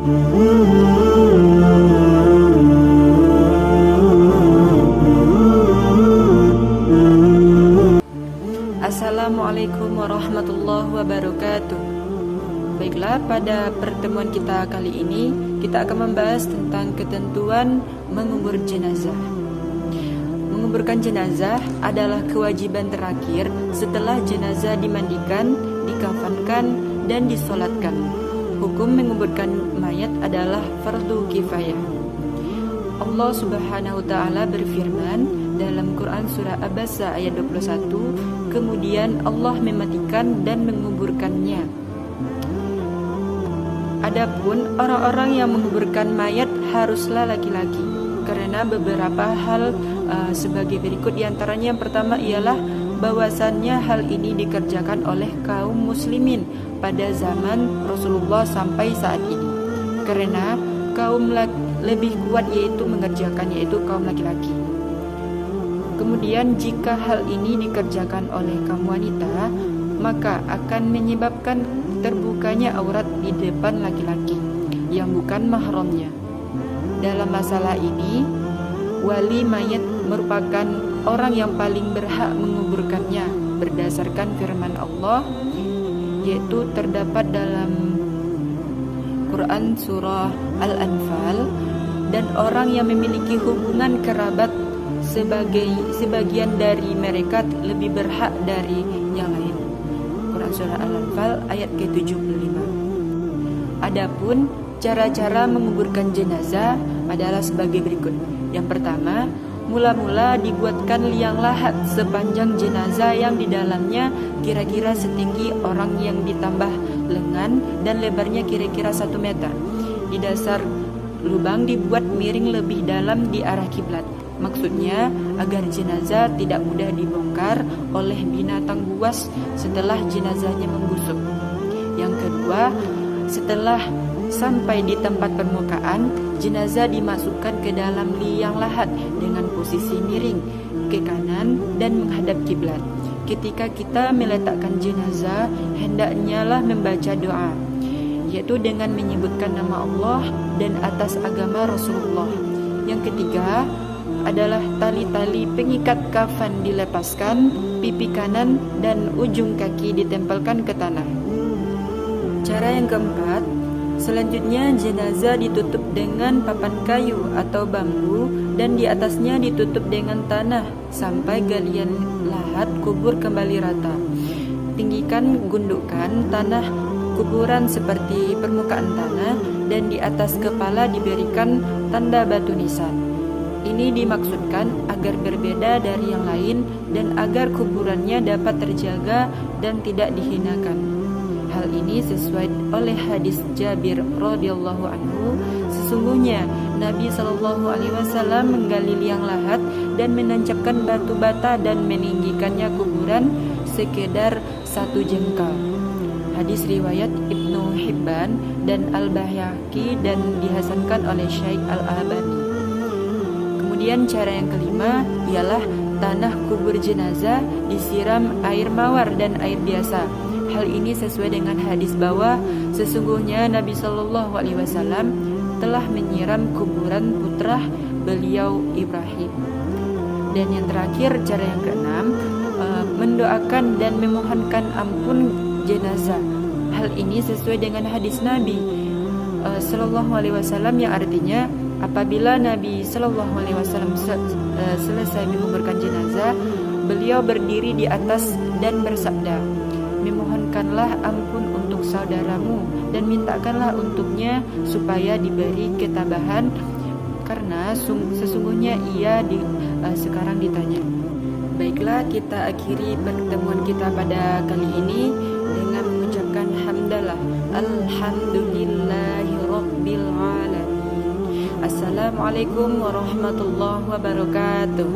Assalamualaikum warahmatullahi wabarakatuh. Baiklah, pada pertemuan kita kali ini kita akan membahas tentang ketentuan mengubur jenazah. Menguburkan jenazah adalah kewajiban terakhir setelah jenazah dimandikan, dikafankan, dan disolatkan. Hukum menguburkan mayat adalah fardu kifayah. Allah Subhanahu wa taala berfirman dalam Quran surah Abasa ayat 21, kemudian Allah mematikan dan menguburkannya. Adapun orang-orang yang menguburkan mayat haruslah laki-laki, karena beberapa hal sebagai berikut. Diantaranya yang pertama ialah bahwasannya hal ini dikerjakan oleh kaum muslimin pada zaman Rasulullah sampai saat ini, karena kaum lebih kuat yaitu mengerjakan, yaitu kaum laki-laki. Kemudian jika hal ini dikerjakan oleh kaum wanita, maka akan menyebabkan terbukanya aurat di depan laki-laki yang bukan mahramnya. Dalam masalah ini, wali mayat merupakan orang yang paling berhak menguburkannya berdasarkan firman Allah, yaitu terdapat dalam Quran surah Al-Anfal, dan orang yang memiliki hubungan kerabat sebagian dari mereka lebih berhak dari yang lain. Quran surah Al-Anfal ayat ke-75. Adapun cara-cara menguburkan jenazah adalah sebagai berikut. Yang pertama, mula-mula dibuatkan liang lahat sepanjang jenazah yang di dalamnya kira-kira setinggi orang yang ditambah lengan dan lebarnya kira-kira 1 meter. Di dasar lubang dibuat miring lebih dalam di arah kiblat. Maksudnya agar jenazah tidak mudah dibongkar oleh binatang buas setelah jenazahnya membusuk. Yang kedua, setelah sampai di tempat permukaan, jenazah dimasukkan ke dalam liang lahat dengan posisi miring ke kanan dan menghadap kiblat. Ketika kita meletakkan jenazah, hendaknya lah membaca doa, yaitu dengan menyebutkan nama Allah dan atas agama Rasulullah. Yang ketiga adalah tali-tali pengikat kafan dilepaskan, pipi kanan dan ujung kaki ditempelkan ke tanah. Cara yang keempat, selanjutnya jenazah ditutup dengan papan kayu atau bambu dan di atasnya ditutup dengan tanah sampai galian lahat kubur kembali rata. Tinggikan gundukan tanah kuburan seperti permukaan tanah dan di atas kepala diberikan tanda batu nisan. Ini dimaksudkan agar berbeda dari yang lain dan agar kuburannya dapat terjaga dan tidak dihinakan. Hal ini sesuai oleh hadis Jabir radhiyallahu anhu. Sesungguhnya Nabi sallallahu alaihi wasallam menggali liang lahat dan menancapkan batu bata dan meninggikannya kuburan sekedar 1 jengkal. Hadis riwayat Ibnu Hibban dan Al-Baihaqi dan dihasankan oleh Syekh Al-Albani. Kemudian cara yang kelima ialah tanah kubur jenazah disiram air mawar dan air biasa. Hal ini sesuai dengan hadis bahwa sesungguhnya Nabi Shallallahu Alaihi Wasallam telah menyiram kuburan putra beliau Ibrahim. Dan yang terakhir, cara yang keenam, mendoakan dan memohonkan ampun jenazah. Hal ini sesuai dengan hadis Nabi Shallallahu Alaihi Wasallam yang artinya apabila Nabi Shallallahu Alaihi Wasallam selesai menguburkan jenazah, beliau berdiri di atas dan bersabda, memohonkanlah ampun untuk saudaramu dan mintakanlah untuknya supaya diberi ketabahan karena sesungguhnya ia sekarang ditanya. Baiklah, kita akhiri pertemuan kita pada kali ini dengan mengucapkan hamdalah, alhamdulillahi rabbil alamin. Assalamualaikum warahmatullahi wabarakatuh.